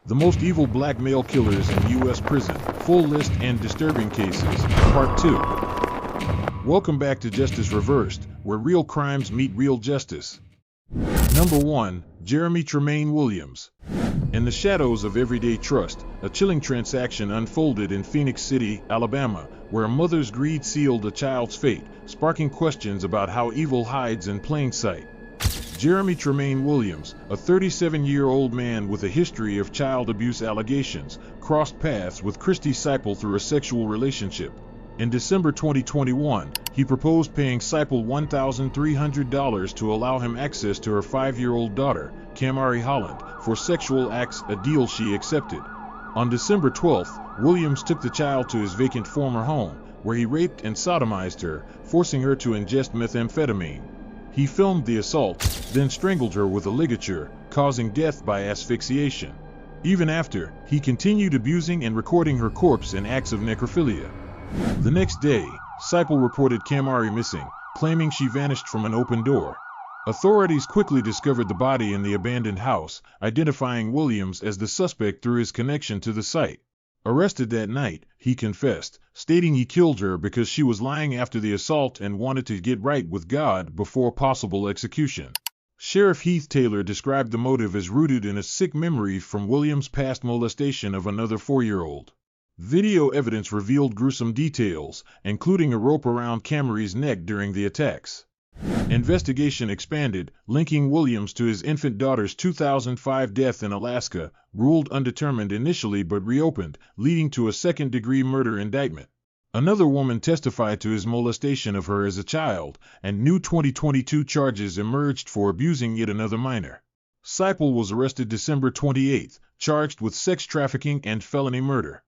The most evil black male killers in U.S. prison, full list and disturbing cases, part 2. Welcome back to Justice Reversed, where real crimes meet real justice. Number 1. Jeremy Tremaine Williams. In the shadows of everyday trust, a chilling transaction unfolded in Phoenix City, Alabama, where a mother's greed sealed a child's fate, sparking questions about how evil hides in plain sight. Jeremy Tremaine Williams, a 37-year-old man with a history of child abuse allegations, crossed paths with Christy Seipel through a sexual relationship. In December 2021, he proposed paying Seipel $1,300 to allow him access to her 5-year-old daughter, Chemirmir Holland, for sexual acts, a deal she accepted. On December 12th, Williams took the child to his vacant former home, where he raped and sodomized her, forcing her to ingest methamphetamine. He filmed the assault, then strangled her with a ligature, causing death by asphyxiation. Even after, he continued abusing and recording her corpse in acts of necrophilia. The next day, Seipel reported Chemirmir missing, claiming she vanished from an open door. Authorities quickly discovered the body in the abandoned house, identifying Williams as the suspect through his connection to the site. Arrested that night, he confessed, stating he killed her because she was lying after the assault and wanted to get right with God before possible execution. Sheriff Heath Taylor described the motive as rooted in a sick memory from Williams' past molestation of another 4-year-old. Video evidence revealed gruesome details, including a rope around Chemirmir's neck during the attacks. Investigation expanded, linking Williams to his infant daughter's 2005 death in Alaska, ruled undetermined initially but reopened, leading to a second-degree murder indictment. Another woman testified to his molestation of her as a child, and new 2022 charges emerged for abusing yet another minor. Seipel was arrested December 28, charged with sex trafficking and felony murder.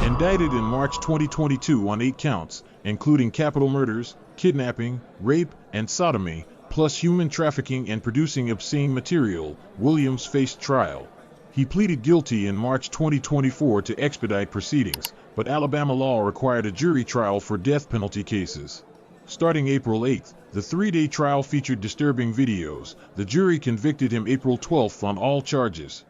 Indicted in March 2022 on 8 counts, including capital murders, kidnapping, rape, and sodomy, plus human trafficking and producing obscene material, Williams faced trial. He pleaded guilty in March 2024 to expedite proceedings, but Alabama law required a jury trial for death penalty cases. Starting April 8, the 3-day trial featured disturbing videos. The jury convicted him April 12 on all charges.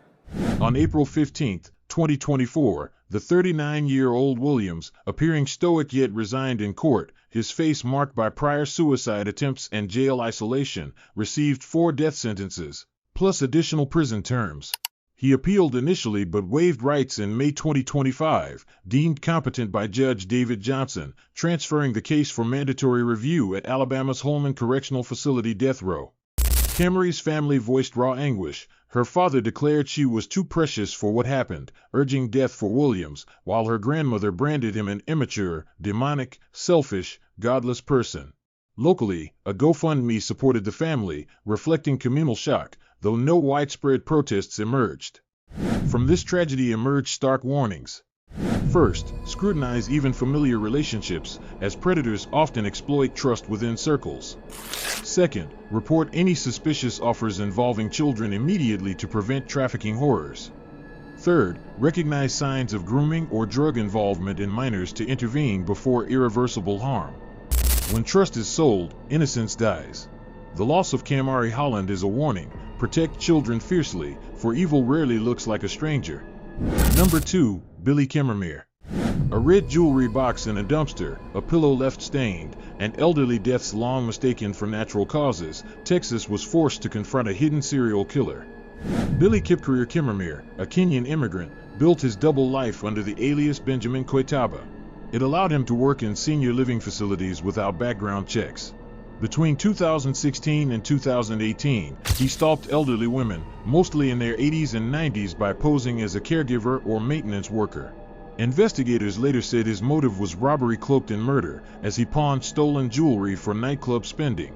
On April 15, 2024, the 39-year-old Williams, appearing stoic yet resigned in court, his face marked by prior suicide attempts and jail isolation, received 4 death sentences, plus additional prison terms. He appealed initially but waived rights in May 2025, deemed competent by Judge David Johnson, transferring the case for mandatory review at Alabama's Holman Correctional Facility death row. Chemirmir's family voiced raw anguish. Her father declared she was too precious for what happened, urging death for Williams, while her grandmother branded him an immature, demonic, selfish, godless person. Locally, a GoFundMe supported the family, reflecting communal shock, though no widespread protests emerged. From this tragedy emerged stark warnings. First, scrutinize even familiar relationships, as predators often exploit trust within circles. Second, report any suspicious offers involving children immediately to prevent trafficking horrors. Third, recognize signs of grooming or drug involvement in minors to intervene before irreversible harm. When trust is sold, innocence dies. The loss of Chemirmir Holland is a warning. Protect children fiercely, for evil rarely looks like a stranger. Number 2. Billy Chemirmir. A red jewelry box in a dumpster, a pillow left stained, and elderly deaths long mistaken for natural causes, Texas was forced to confront a hidden serial killer. Billy Chemirmir, a Kenyan immigrant, built his double life under the alias Benjamin Koitaba. It allowed him to work in senior living facilities without background checks. Between 2016 and 2018, he stalked elderly women, mostly in their 80s and 90s, by posing as a caregiver or maintenance worker. Investigators later said his motive was robbery cloaked in murder, as he pawned stolen jewelry for nightclub spending.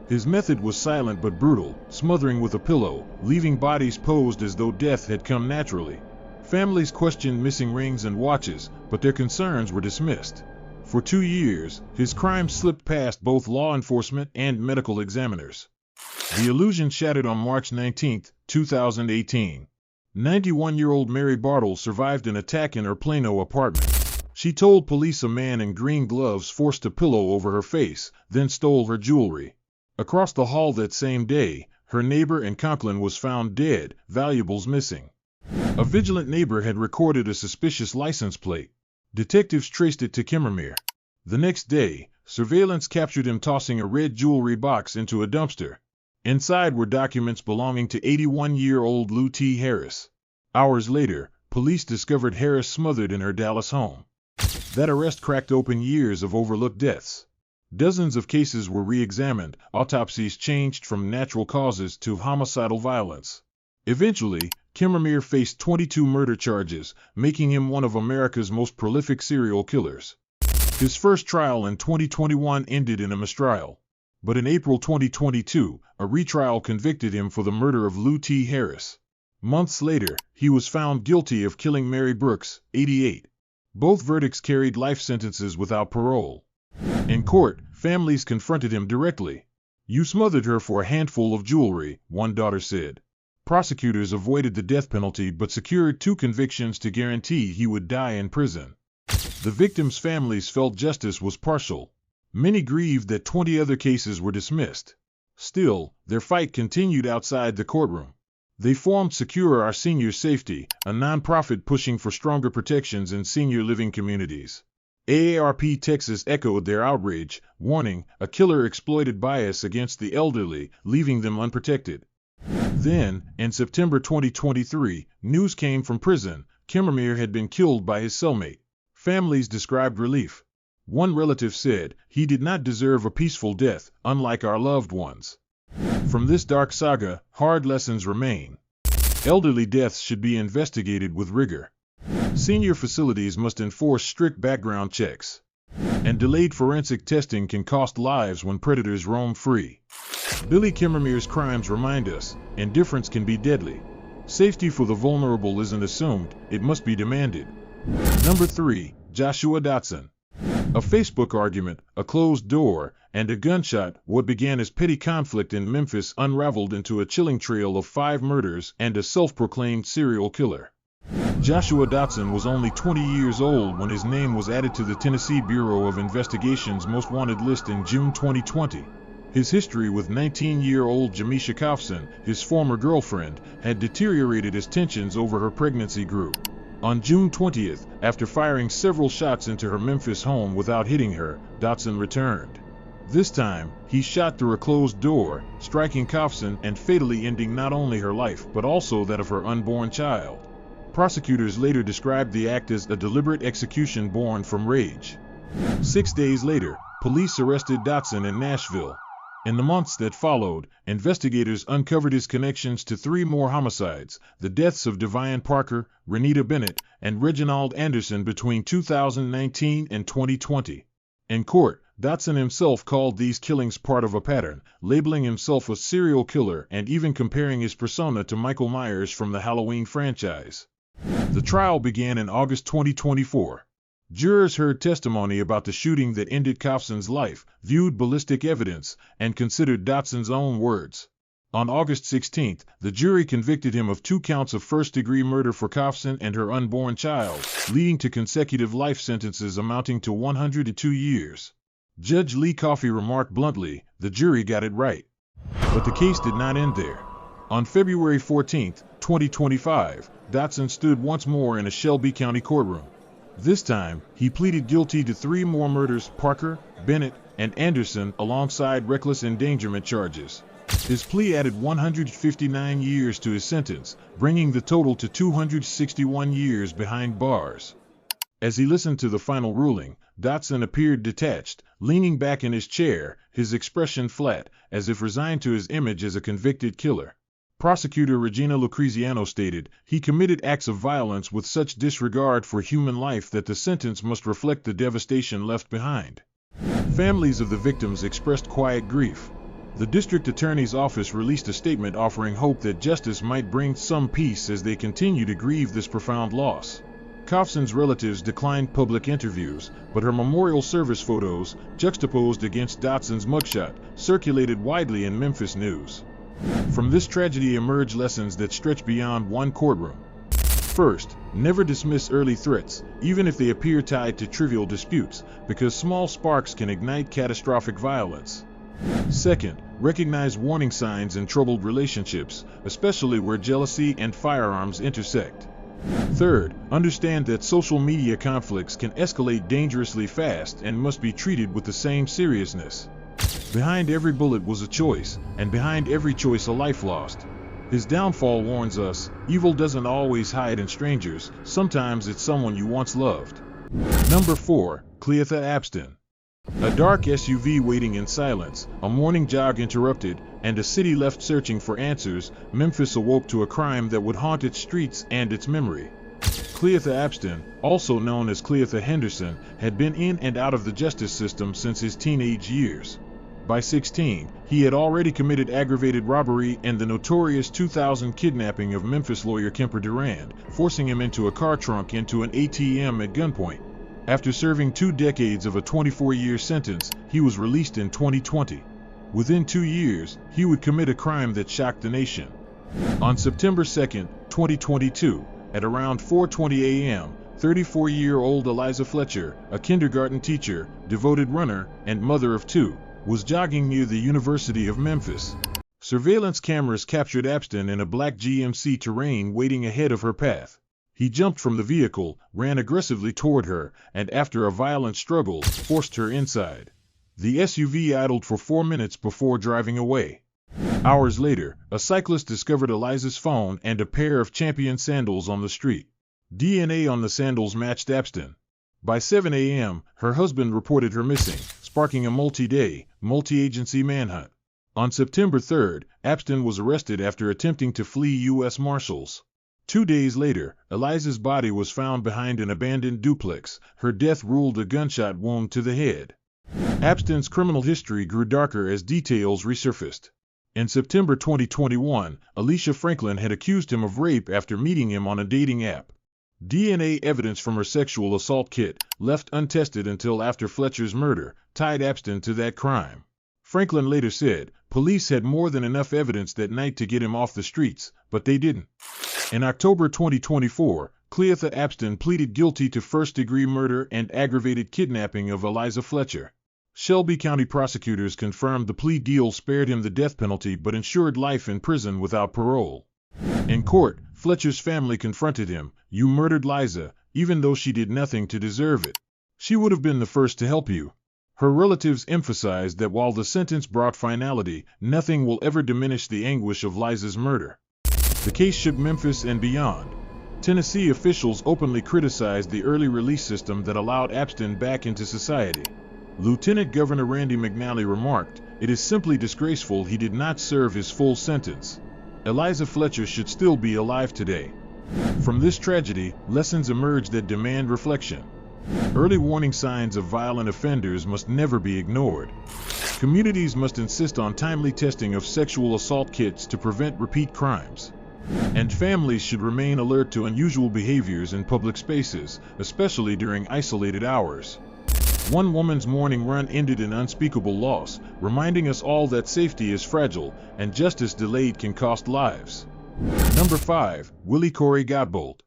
His method was silent but brutal, smothering with a pillow, leaving bodies posed as though death had come naturally. Families questioned missing rings and watches, but their concerns were dismissed. For 2 years, his crimes slipped past both law enforcement and medical examiners. The illusion shattered on March 19, 2018. 91-year-old Mary Bartle survived an attack in her Plano apartment. She told police a man in green gloves forced a pillow over her face, then stole her jewelry. Across the hall that same day, her neighbor in Conklin was found dead, valuables missing. A vigilant neighbor had recorded a suspicious license plate. Detectives traced it to Chemirmir. The next day, surveillance captured him tossing a red jewelry box into a dumpster. Inside were documents belonging to 81-year-old Lou T. Harris. Hours later, police discovered Harris smothered in her Dallas home. That arrest cracked open years of overlooked deaths. Dozens of cases were re-examined, autopsies changed from natural causes to homicidal violence. Eventually, Chemirmir faced 22 murder charges, making him one of America's most prolific serial killers. His first trial in 2021 ended in a mistrial. But in April 2022, a retrial convicted him for the murder of Lou T. Harris. Months later, he was found guilty of killing Mary Brooks, 88. Both verdicts carried life sentences without parole. In court, families confronted him directly. "You smothered her for a handful of jewelry," one daughter said. Prosecutors avoided the death penalty but secured 2 convictions to guarantee he would die in prison. The victims' families felt justice was partial. Many grieved that 20 other cases were dismissed. Still, their fight continued outside the courtroom. They formed Secure Our Senior Safety, a nonprofit pushing for stronger protections in senior living communities. AARP Texas echoed their outrage, warning, "A killer exploited bias against the elderly, leaving them unprotected." Then, in September 2023, news came from prison. Chemirmir had been killed by his cellmate. Families described relief. One relative said, "He did not deserve a peaceful death, unlike our loved ones." From this dark saga, hard lessons remain. Elderly deaths should be investigated with rigor. Senior facilities must enforce strict background checks. And delayed forensic testing can cost lives when predators roam free. Billy Chemirmir's crimes remind us, indifference can be deadly. Safety for the vulnerable isn't assumed, it must be demanded. Number 3. Joshua Dotson. A Facebook argument, a closed door, and a gunshot, what began as petty conflict in Memphis unraveled into a chilling trail of 5 murders and a self-proclaimed serial killer. Joshua Dotson was only 20 years old when his name was added to the Tennessee Bureau of Investigation's Most Wanted list in June 2020. His history with 19-year-old Jamisha Kofson, his former girlfriend, had deteriorated as tensions over her pregnancy grew. On June 20th, after firing several shots into her Memphis home without hitting her, Dotson returned. This time, he shot through a closed door, striking Kofson and fatally ending not only her life but also that of her unborn child. Prosecutors later described the act as a deliberate execution born from rage. 6 days later, police arrested Dotson in Nashville. In the months that followed, investigators uncovered his connections to 3 more homicides, the deaths of Devian Parker, Renita Bennett, and Reginald Anderson between 2019 and 2020. In court, Dotson himself called these killings part of a pattern, labeling himself a serial killer and even comparing his persona to Michael Myers from the Halloween franchise. The trial began in August 2024. Jurors heard testimony about the shooting that ended Kofson's life, viewed ballistic evidence, and considered Dotson's own words. On August 16, the jury convicted him of 2 counts of first-degree murder for Kofson and her unborn child, leading to consecutive life sentences amounting to 102 years. Judge Lee Coffey remarked bluntly, "The jury got it right." But the case did not end there. On February 14, 2025, Dotson stood once more in a Shelby County courtroom. This time, he pleaded guilty to 3 more murders, Parker, Bennett, and Anderson, alongside reckless endangerment charges. His plea added 159 years to his sentence, bringing the total to 261 years behind bars. As he listened to the final ruling, Dotson appeared detached, leaning back in his chair, his expression flat, as if resigned to his image as a convicted killer. Prosecutor Regina Lucreziano stated, "He committed acts of violence with such disregard for human life that the sentence must reflect the devastation left behind." Families of the victims expressed quiet grief. The district attorney's office released a statement offering hope that justice might bring some peace as they continue to grieve this profound loss. Kofson's relatives declined public interviews, but her memorial service photos, juxtaposed against Dotson's mugshot, circulated widely in Memphis news. From this tragedy emerge lessons that stretch beyond one courtroom. First, never dismiss early threats, even if they appear tied to trivial disputes, because small sparks can ignite catastrophic violence. Second, recognize warning signs in troubled relationships, especially where jealousy and firearms intersect. Third, understand that social media conflicts can escalate dangerously fast and must be treated with the same seriousness. Behind every bullet was a choice, and behind every choice a life lost. His downfall warns us, evil doesn't always hide in strangers, sometimes it's someone you once loved. Number 4, Cleotha Abston. A dark SUV waiting in silence, a morning jog interrupted, and a city left searching for answers, Memphis awoke to a crime that would haunt its streets and its memory. Cleotha Abston, also known as Cleotha Henderson, had been in and out of the justice system since his teenage years. By 16, he had already committed aggravated robbery and the notorious 2000 kidnapping of Memphis lawyer Kemper Durand, forcing him into a car trunk into an ATM at gunpoint. After serving 2 decades of a 24-year sentence, he was released in 2020. Within 2 years, he would commit a crime that shocked the nation. On September 2, 2022, at around 4:20 a.m., 34-year-old Eliza Fletcher, a kindergarten teacher, devoted runner, and mother of 2, was jogging near the University of Memphis. Surveillance cameras captured Abston in a black GMC Tyrone waiting ahead of her path. He jumped from the vehicle, ran aggressively toward her, and after a violent struggle, forced her inside. The SUV idled for 4 minutes before driving away. Hours later, a cyclist discovered Eliza's phone and a pair of Champion sandals on the street. DNA on the sandals matched Abston. By 7 a.m., her husband reported her missing, sparking a multi-day, multi-agency manhunt. On September 3rd, Abston was arrested after attempting to flee U.S. Marshals. 2 days later, Eliza's body was found behind an abandoned duplex, her death ruled a gunshot wound to the head. Abston's criminal history grew darker as details resurfaced. In September 2021, Alicia Franklin had accused him of rape after meeting him on a dating app. DNA evidence from her sexual assault kit, left untested until after Fletcher's murder, tied Abston to that crime. Franklin later said, police had more than enough evidence that night to get him off the streets, but they didn't. In October 2024, Cleotha Abston pleaded guilty to first-degree murder and aggravated kidnapping of Eliza Fletcher. Shelby County prosecutors confirmed the plea deal spared him the death penalty but ensured life in prison without parole. In court, Fletcher's family confronted him, "You murdered Liza, even though she did nothing to deserve it. She would have been the first to help you." Her relatives emphasized that while the sentence brought finality, nothing will ever diminish the anguish of Liza's murder. The case shook Memphis and beyond. Tennessee officials openly criticized the early release system that allowed Abston back into society. Lieutenant Governor Randy McNally remarked, "It is simply disgraceful he did not serve his full sentence. Eliza Fletcher should still be alive today." From this tragedy, lessons emerged that demand reflection. Early warning signs of violent offenders must never be ignored. Communities must insist on timely testing of sexual assault kits to prevent repeat crimes. And families should remain alert to unusual behaviors in public spaces, especially during isolated hours. One woman's morning run ended in unspeakable loss, reminding us all that safety is fragile, and justice delayed can cost lives. Number 5, Willie Cory Godbolt.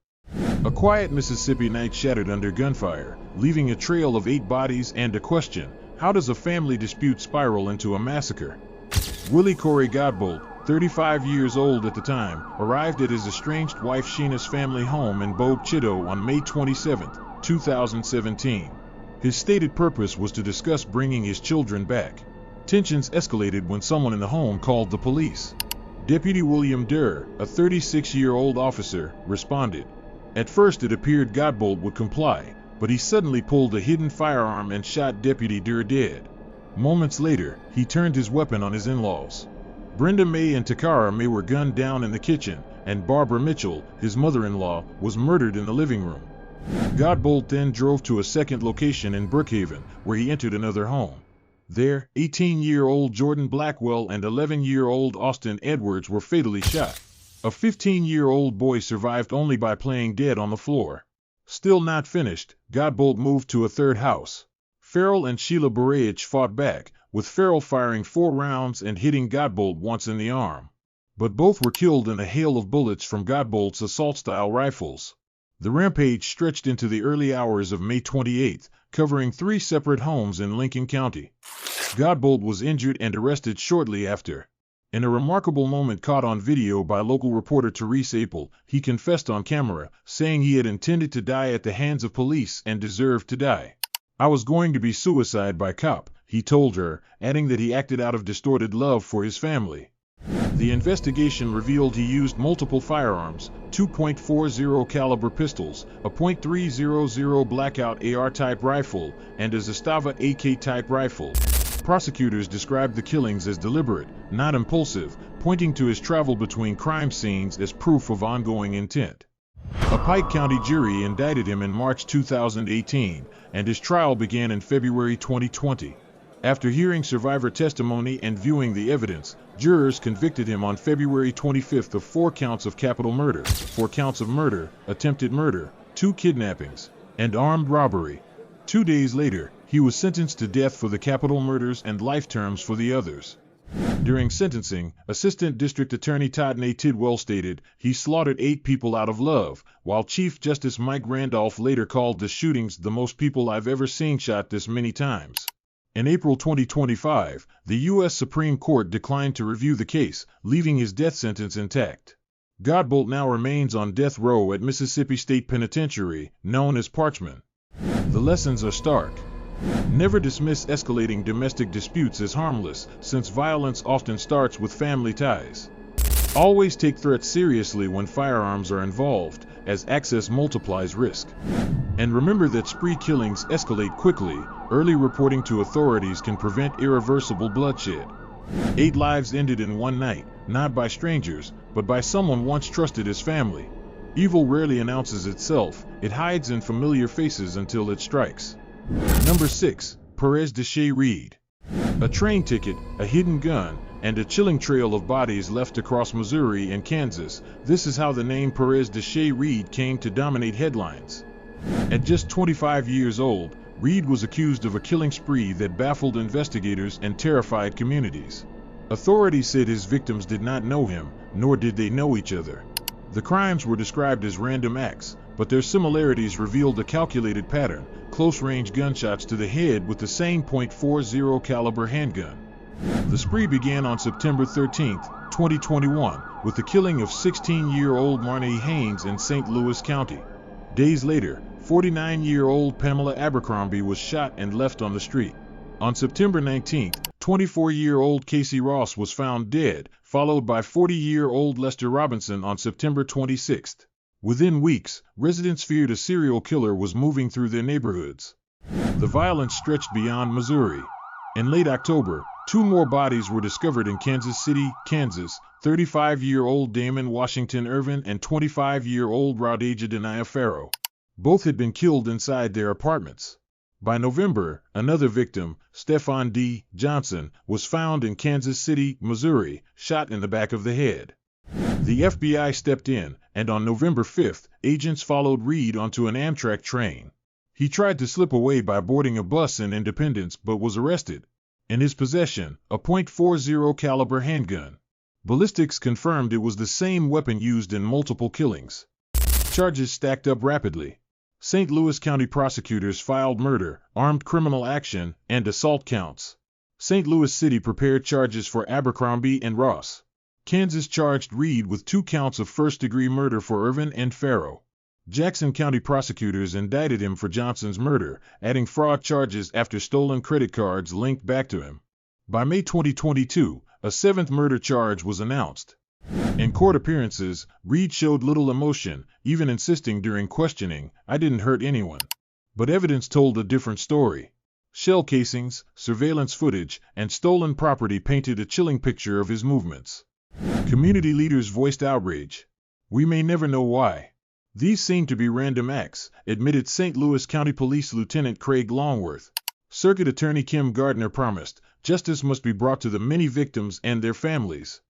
A quiet Mississippi night shattered under gunfire, leaving a trail of 8 bodies and a question: how does a family dispute spiral into a massacre? Willie Cory Godbolt, 35 years old at the time, arrived at his estranged wife Sheena's family home in Bogue Chitto on May 27, 2017. His stated purpose was to discuss bringing his children back. Tensions escalated when someone in the home called the police. Deputy William Durr, a 36-year-old officer, responded. At first it appeared Godbolt would comply, but he suddenly pulled a hidden firearm and shot Deputy Durr dead. Moments later, he turned his weapon on his in-laws. Brenda May and Takara May were gunned down in the kitchen, and Barbara Mitchell, his mother-in-law, was murdered in the living room. Godbolt then drove to a second location in Brookhaven, where he entered another home. There, 18-year-old Jordan Blackwell and 11-year-old Austin Edwards were fatally shot. A 15-year-old boy survived only by playing dead on the floor. Still not finished, Godbolt moved to a third house. Farrell and Sheila Burrage fought back, with Farrell firing 4 rounds and hitting Godbolt once in the arm. But both were killed in a hail of bullets from Godbolt's assault-style rifles. The rampage stretched into the early hours of May 28, covering 3 separate homes in Lincoln County. Godbolt was injured and arrested shortly after. In a remarkable moment caught on video by local reporter Therese Apel, he confessed on camera, saying he had intended to die at the hands of police and deserved to die. "I was going to be suicide by cop," he told her, adding that he acted out of distorted love for his family. The investigation revealed he used multiple firearms, 2.40 caliber pistols, a .300 Blackout AR-type rifle, and a Zastava AK-type rifle. Prosecutors described the killings as deliberate, not impulsive, pointing to his travel between crime scenes as proof of ongoing intent. A Pike County jury indicted him in March 2018, and his trial began in February 2020. After hearing survivor testimony and viewing the evidence, jurors convicted him on February 25 of 4 counts of capital murder, 4 counts of murder, attempted murder, 2 kidnappings, and armed robbery. 2 days later, he was sentenced to death for the capital murders and life terms for the others. During sentencing, Assistant District Attorney Todd A. Tidwell stated, "He slaughtered 8 people out of love," while Chief Justice Mike Randolph later called the shootings "the most people I've ever seen shot this many times." In April 2025, the U.S. Supreme Court declined to review the case, leaving his death sentence intact. Godbolt now remains on death row at Mississippi State Penitentiary, known as Parchman. The lessons are stark. Never dismiss escalating domestic disputes as harmless, since violence often starts with family ties. Always take threats seriously when firearms are involved, as access multiplies risk. And remember that spree killings escalate quickly. Early reporting to authorities can prevent irreversible bloodshed. 8 lives ended in one night, not by strangers, but by someone once trusted as family. Evil rarely announces itself, it hides in familiar faces until it strikes. Number 6. Perez Deshay Reed. A train ticket, a hidden gun, and a chilling trail of bodies left across Missouri and Kansas. This is how the name Perez Deshay Reed came to dominate headlines. At just 25 years old, Reed was accused of a killing spree that baffled investigators and terrified communities. Authorities said his victims did not know him, nor did they know each other. The crimes were described as random acts, but their similarities revealed a calculated pattern: close-range gunshots to the head with the same .40 caliber handgun. The spree began on September 13, 2021, with the killing of 16-year-old Marnay Haynes in St. Louis County. Days later, 49-year-old Pamela Abercrombie was shot and left on the street. On September 19, 24-year-old Casey Ross was found dead, followed by 40-year-old Lester Robinson on September 26. Within weeks, residents feared a serial killer was moving through their neighborhoods. The violence stretched beyond Missouri. In late October, 2 more bodies were discovered in Kansas City, Kansas: 35-year-old Damon Washington Irvin and 25-year-old Rhodesia Denia Farrow. Both had been killed inside their apartments. By November, another victim, Stephon D. Johnson, was found in Kansas City, Missouri, shot in the back of the head. The FBI stepped in, and on November 5, agents followed Reed onto an Amtrak train. He tried to slip away by boarding a bus in Independence but was arrested. In his possession, a .40 caliber handgun. Ballistics confirmed it was the same weapon used in multiple killings. Charges stacked up rapidly. St. Louis County prosecutors filed murder, armed criminal action, and assault counts. St. Louis City prepared charges for Abercrombie and Ross. Kansas charged Reed with 2 counts of first-degree murder for Irvin and Farrow. Jackson County prosecutors indicted him for Johnson's murder, adding fraud charges after stolen credit cards linked back to him. By May 2022, a 7th murder charge was announced. In court appearances, Reed showed little emotion, even insisting during questioning, "I didn't hurt anyone." But evidence told a different story. Shell casings, surveillance footage, and stolen property painted a chilling picture of his movements. Community leaders voiced outrage. "We may never know why. These seem to be random acts," admitted St. Louis County Police Lieutenant Craig Longworth. Circuit Attorney Kim Gardner promised, "Justice must be brought to the many victims and their families."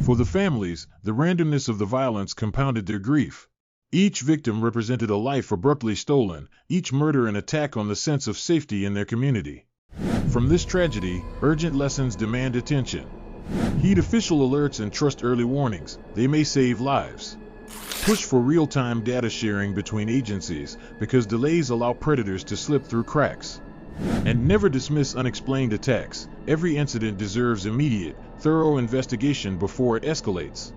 For the families, the randomness of the violence compounded their grief. Each victim represented a life abruptly stolen, each murder an attack on the sense of safety in their community. From this tragedy, urgent lessons demand attention. Heed official alerts and trust early warnings, they may save lives. Push for real-time data sharing between agencies, because delays allow predators to slip through cracks. And never dismiss unexplained attacks. Every incident deserves immediate, thorough investigation before it escalates.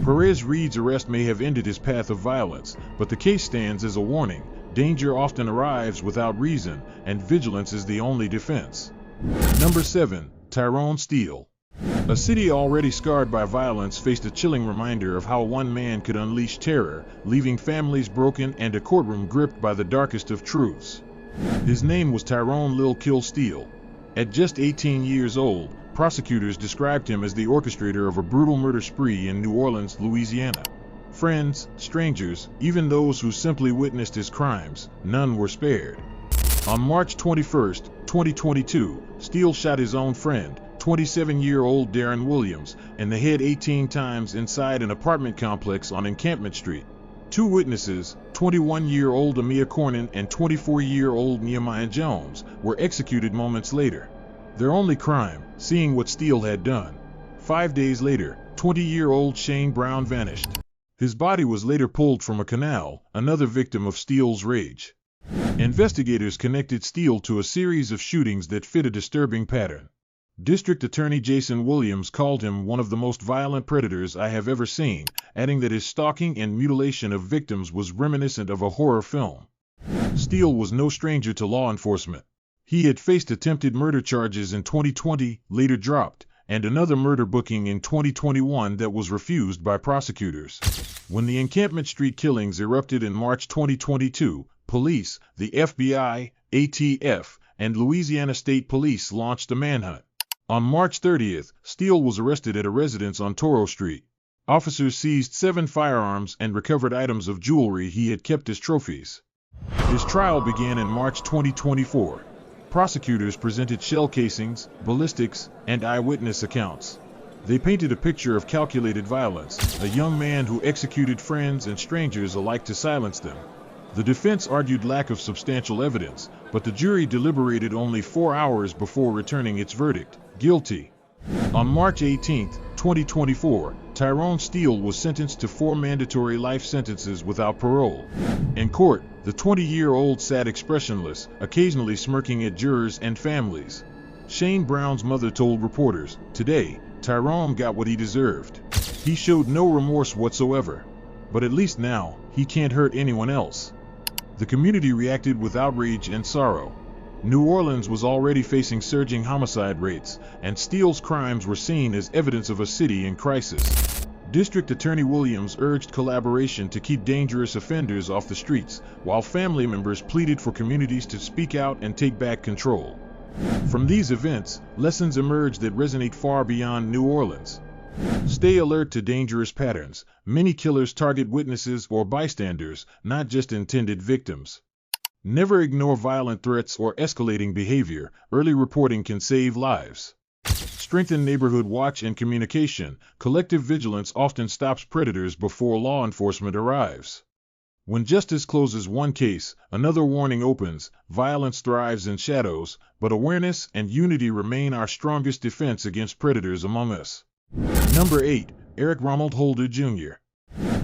Perez Reed's arrest may have ended his path of violence, but the case stands as a warning. Danger often arrives without reason, and vigilance is the only defense. Number 7. Tyrone Steele. A city already scarred by violence faced a chilling reminder of how one man could unleash terror, leaving families broken and a courtroom gripped by the darkest of truths. His name was Tyrone "Lil Kill" Steele. At just 18 years old, prosecutors described him as the orchestrator of a brutal murder spree in New Orleans, Louisiana. Friends, strangers, even those who simply witnessed his crimes, none were spared. On March 21, 2022, Steele shot his own friend, 27-year-old Darren Williams, in the head 18 times inside an apartment complex on Encampment Street. Two witnesses, 21-year-old Amia Cornyn and 24-year-old Nehemiah Jones, were executed moments later. Their only crime, seeing what Steele had done. 5 days later, 20-year-old Shane Brown vanished. His body was later pulled from a canal, another victim of Steele's rage. Investigators connected Steele to a series of shootings that fit a disturbing pattern. District Attorney Jason Williams called him one of the most violent predators I have ever seen, adding that his stalking and mutilation of victims was reminiscent of a horror film. Steele was no stranger to law enforcement. He had faced attempted murder charges in 2020, later dropped, and another murder booking in 2021 that was refused by prosecutors. When the Encampment Street killings erupted in March 2022, police, the FBI, ATF, and Louisiana State Police launched a manhunt. On March 30th, Steele was arrested at a residence on Toro Street. Officers seized 7 firearms and recovered items of jewelry he had kept as trophies. His trial began in March 2024. Prosecutors presented shell casings, ballistics, and eyewitness accounts. They painted a picture of calculated violence, a young man who executed friends and strangers alike to silence them. The defense argued lack of substantial evidence, but the jury deliberated only 4 hours before returning its verdict: guilty. On March 18, 2024, Tyrone Steele was sentenced to 4 mandatory life sentences without parole. In court, the 20-year-old sat expressionless, occasionally smirking at jurors and families. Shane Brown's mother told reporters, "Today, Tyrone got what he deserved. He showed no remorse whatsoever. But at least now, he can't hurt anyone else." The community reacted with outrage and sorrow. New Orleans was already facing surging homicide rates, and Steele's crimes were seen as evidence of a city in crisis. District Attorney Williams urged collaboration to keep dangerous offenders off the streets, while family members pleaded for communities to speak out and take back control. From these events, lessons emerge that resonate far beyond New Orleans. Stay alert to dangerous patterns. Many killers target witnesses or bystanders, not just intended victims. Never ignore violent threats or escalating behavior. Early reporting can save lives. Strengthen neighborhood watch and communication. Collective vigilance often stops predators before law enforcement arrives. When justice closes one case, another warning opens. Violence thrives in shadows, but awareness and unity remain our strongest defense against predators among us. Number 8. Eric Ronald Holder Jr.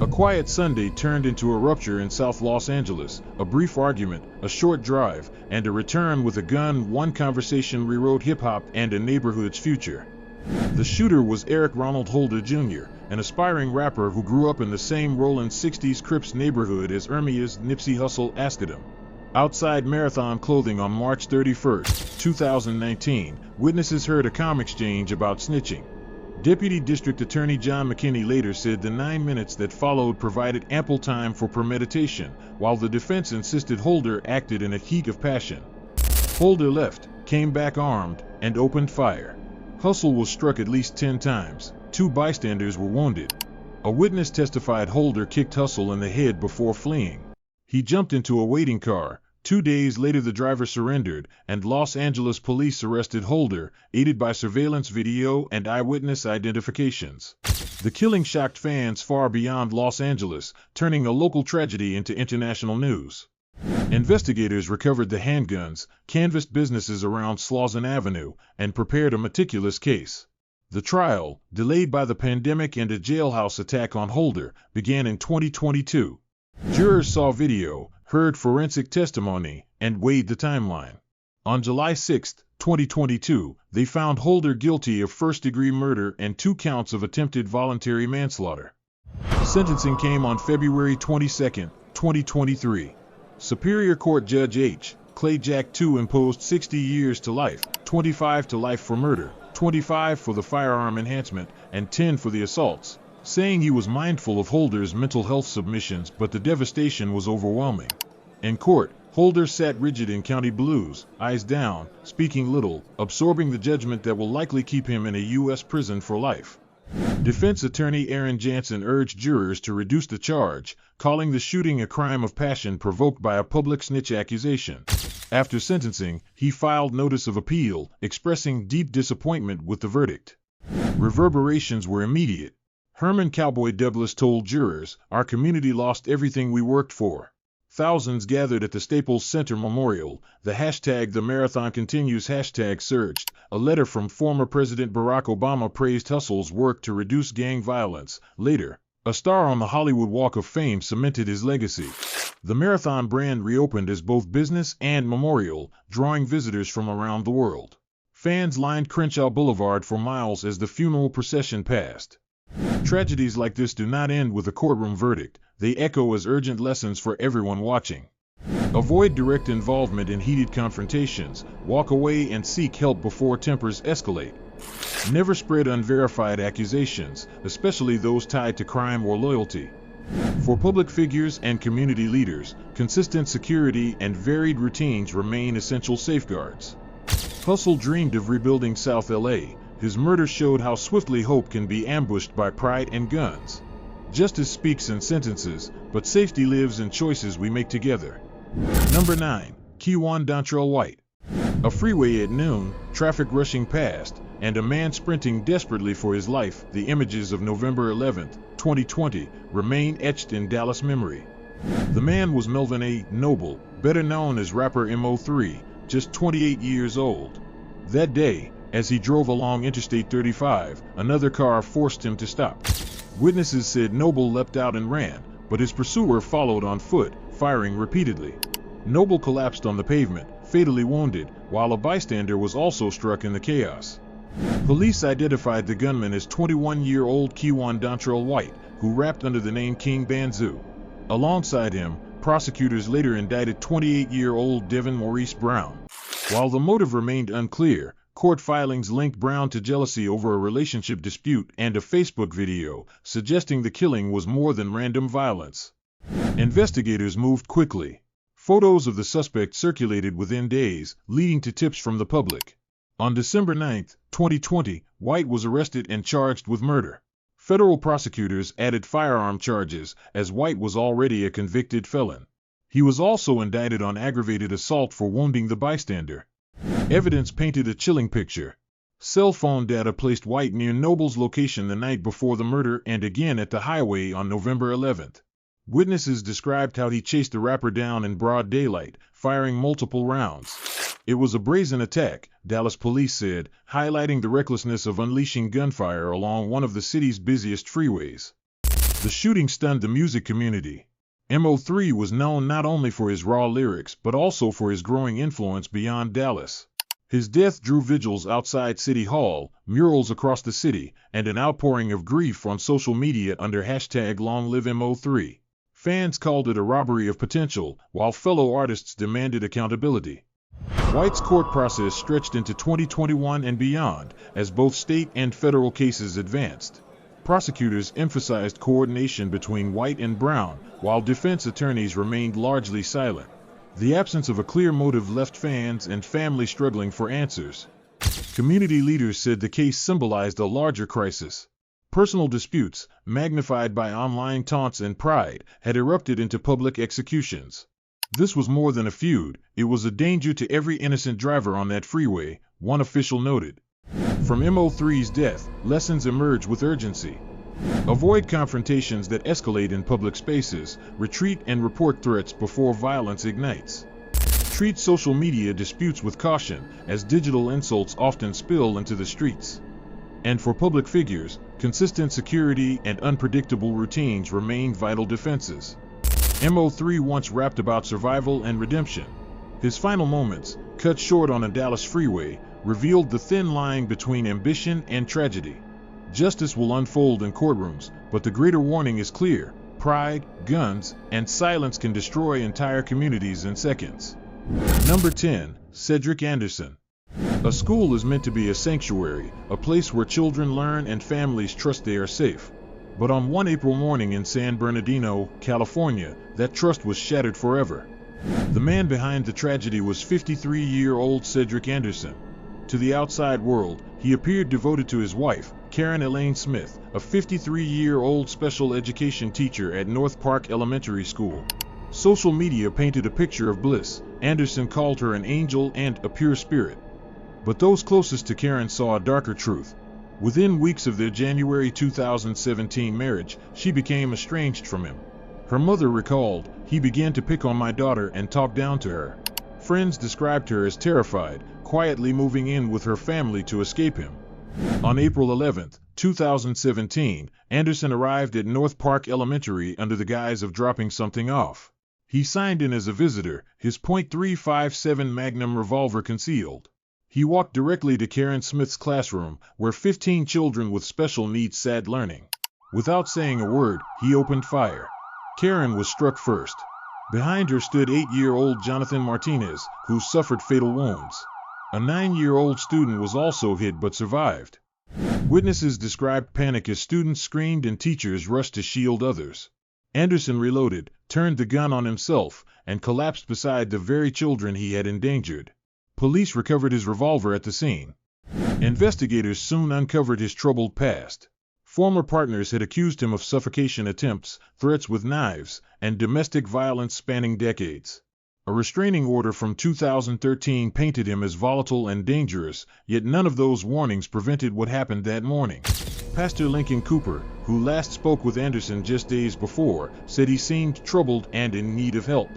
A quiet Sunday turned into a rupture in South Los Angeles. A brief argument, a short drive, and a return with a gun. One conversation rewrote hip-hop and a neighborhood's future. The shooter was Eric Ronald Holder Jr., an aspiring rapper who grew up in the same Rollin 60s Crips neighborhood as Ermia's Nipsey Hussle Astrodome. Outside Marathon Clothing on March 31, 2019, witnesses heard a comm exchange about snitching. Deputy District Attorney John McKinney later said the 9 minutes that followed provided ample time for premeditation, while the defense insisted Holder acted in a heat of passion. Holder left, came back armed, and opened fire. Hussle was struck at least 10 times. 2 bystanders were wounded. A witness testified Holder kicked Hussle in the head before fleeing. He jumped into a waiting car. 2 days later the driver surrendered, and Los Angeles police arrested Holder, aided by surveillance video and eyewitness identifications. The killing shocked fans far beyond Los Angeles, turning a local tragedy into international news. Investigators recovered the handguns, canvassed businesses around Slauson Avenue, and prepared a meticulous case. The trial, delayed by the pandemic and a jailhouse attack on Holder, began in 2022. Jurors saw video, heard forensic testimony, and weighed the timeline. On July 6, 2022, they found Holder guilty of first-degree murder and 2 counts of attempted voluntary manslaughter. Sentencing came on February 22, 2023. Superior Court Judge H. Clay Jack II imposed 60 years to life, 25 to life for murder, 25 for the firearm enhancement, and 10 for the assaults, saying he was mindful of Holder's mental health submissions, but the devastation was overwhelming. In court, Holder sat rigid in county blues, eyes down, speaking little, absorbing the judgment that will likely keep him in a U.S. prison for life. Defense attorney Aaron Jansen urged jurors to reduce the charge, calling the shooting a crime of passion provoked by a public snitch accusation. After sentencing, he filed notice of appeal, expressing deep disappointment with the verdict. Reverberations were immediate. Herman Cowboy Douglas told jurors, "Our community lost everything we worked for." Thousands gathered at the Staples Center Memorial. The hashtag The Marathon Continues hashtag surged. A letter from former President Barack Obama praised Hustle's work to reduce gang violence. Later, a star on the Hollywood Walk of Fame cemented his legacy. The Marathon brand reopened as both business and memorial, drawing visitors from around the world. Fans lined Crenshaw Boulevard for miles as the funeral procession passed. Tragedies like this do not end with a courtroom verdict. They echo as urgent lessons for everyone watching. Avoid direct involvement in heated confrontations. Walk away and seek help before tempers escalate. Never spread unverified accusations, especially those tied to crime or loyalty. For public figures and community leaders, consistent security and varied routines remain essential safeguards. Hustle dreamed of rebuilding South LA. His murder showed how swiftly hope can be ambushed by pride and guns. Justice speaks in sentences, but safety lives in choices we make together. Number 9. Kewon Dontrell White. A freeway at noon, traffic rushing past, and a man sprinting desperately for his life. The images of November 11, 2020, remain etched in Dallas memory. The man was Melvin A. Noble, better known as rapper Mo3, just 28 years old. That day, as he drove along Interstate 35, another car forced him to stop. Witnesses said Noble leapt out and ran, but his pursuer followed on foot, firing repeatedly. Noble collapsed on the pavement, fatally wounded, while a bystander was also struck in the chaos. Police identified the gunman as 21-year-old Kewon Dontrell White, who rapped under the name King Banzu. Alongside him, prosecutors later indicted 28-year-old Devin Maurice Brown. While the motive remained unclear, court filings linked Brown to jealousy over a relationship dispute and a Facebook video, suggesting the killing was more than random violence. Investigators moved quickly. Photos of the suspect circulated within days, leading to tips from the public. On December 9, 2020, White was arrested and charged with murder. Federal prosecutors added firearm charges, as White was already a convicted felon. He was also indicted on aggravated assault for wounding the bystander. Evidence painted a chilling picture. Cell phone data placed White near Noble's location the night before the murder and again at the highway on November 11th. Witnesses described how he chased the rapper down in broad daylight, firing multiple rounds. It was a brazen attack, Dallas police said, highlighting the recklessness of unleashing gunfire along one of the city's busiest freeways. The shooting stunned the music community. Mo3 was known not only for his raw lyrics but also for his growing influence beyond Dallas. His death drew vigils outside City Hall, murals across the city, and an outpouring of grief on social media under hashtag #LongLiveMo3. Fans called it a robbery of potential, while fellow artists demanded accountability. White's court process stretched into 2021 and beyond, as both state and federal cases advanced. Prosecutors emphasized coordination between White and Brown, while defense attorneys remained largely silent. The absence of a clear motive left fans and family struggling for answers. Community leaders said the case symbolized a larger crisis. Personal disputes, magnified by online taunts and pride, had erupted into public executions. This was more than a feud, it was a danger to every innocent driver on that freeway, one official noted. From Mo3's death, lessons emerge with urgency. Avoid confrontations that escalate in public spaces, retreat and report threats before violence ignites. Treat social media disputes with caution, as digital insults often spill into the streets. And for public figures, consistent security and unpredictable routines remain vital defenses. Mo3 once rapped about survival and redemption. His final moments, cut short on a Dallas freeway, revealed the thin line between ambition and tragedy. Justice will unfold in courtrooms, but the greater warning is clear: pride, guns, and silence can destroy entire communities in seconds. Number 10. Cedric Anderson. A school is meant to be a sanctuary, a place where children learn and families trust they are safe. But on one April morning in San Bernardino, California, that trust was shattered forever. The man behind the tragedy was 53-year-old Cedric Anderson. To the outside world, he appeared devoted to his wife, Karen Elaine Smith, a 53-year-old special education teacher at North Park Elementary School. Social media painted a picture of bliss. Anderson called her an angel and a pure spirit. But those closest to Karen saw a darker truth. Within weeks of their January 2017 marriage, she became estranged from him. Her mother recalled, "He began to pick on my daughter and talk down to her." Friends described her as terrified, quietly moving in with her family to escape him. On April 11, 2017, Anderson arrived at North Park Elementary under the guise of dropping something off. He signed in as a visitor, his .357 Magnum revolver concealed. He walked directly to Karen Smith's classroom, where 15 children with special needs sat learning. Without saying a word, he opened fire. Karen was struck first. Behind her stood 8-year-old Jonathan Martinez, who suffered fatal wounds. A 9-year-old student was also hit but survived. Witnesses described panic as students screamed and teachers rushed to shield others. Anderson reloaded, turned the gun on himself, and collapsed beside the very children he had endangered. Police recovered his revolver at the scene. Investigators soon uncovered his troubled past. Former partners had accused him of suffocation attempts, threats with knives, and domestic violence spanning decades. A restraining order from 2013 painted him as volatile and dangerous, yet none of those warnings prevented what happened that morning. Pastor Lincoln Cooper, who last spoke with Anderson just days before, said he seemed troubled and in need of help.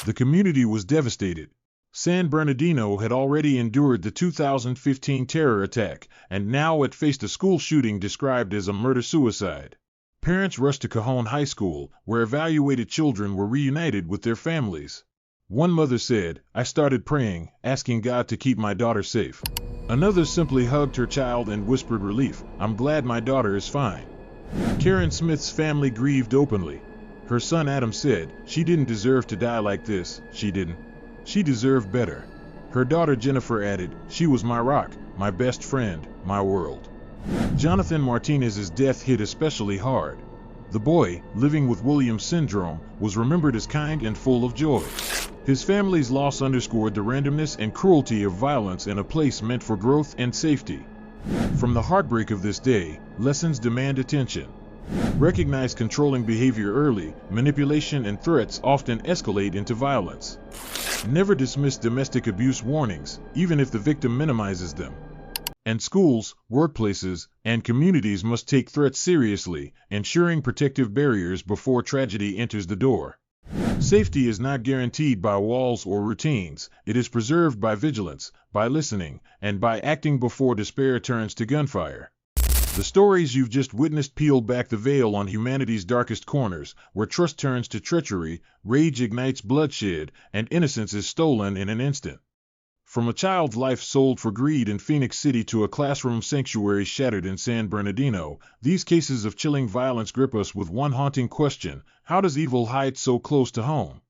The community was devastated. San Bernardino had already endured the 2015 terror attack, and now it faced a school shooting described as a murder-suicide. Parents rushed to Cajon High School, where evaluated children were reunited with their families. One mother said, "I started praying, asking God to keep my daughter safe." Another simply hugged her child and whispered relief, "I'm glad my daughter is fine." Karen Smith's family grieved openly. Her son Adam said, "She didn't deserve to die like this, she didn't. She deserved better." Her daughter Jennifer added, "She was my rock, my best friend, my world." Jonathan Martinez's death hit especially hard. The boy, living with Williams syndrome, was remembered as kind and full of joy. His family's loss underscored the randomness and cruelty of violence in a place meant for growth and safety. From the heartbreak of this day, lessons demand attention. Recognize controlling behavior early. Manipulation and threats often escalate into violence. Never dismiss domestic abuse warnings, even if the victim minimizes them. And schools, workplaces, and communities must take threats seriously, ensuring protective barriers before tragedy enters the door. Safety is not guaranteed by walls or routines. It is preserved by vigilance, by listening, and by acting before despair turns to gunfire. The stories you've just witnessed peel back the veil on humanity's darkest corners, where trust turns to treachery, rage ignites bloodshed, and innocence is stolen in an instant. From a child's life sold for greed in Phoenix City to a classroom sanctuary shattered in San Bernardino, these cases of chilling violence grip us with one haunting question: how does evil hide so close to home?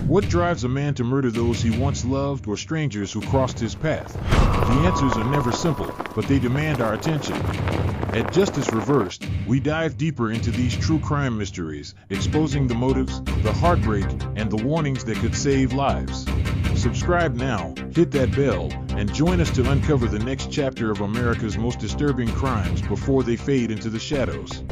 What drives a man to murder those he once loved or strangers who crossed his path? The answers are never simple, but they demand our attention. At Justice Reversed, we dive deeper into these true crime mysteries, exposing the motives, the heartbreak, and the warnings that could save lives. Subscribe now, hit that bell, and join us to uncover the next chapter of America's most disturbing crimes before they fade into the shadows.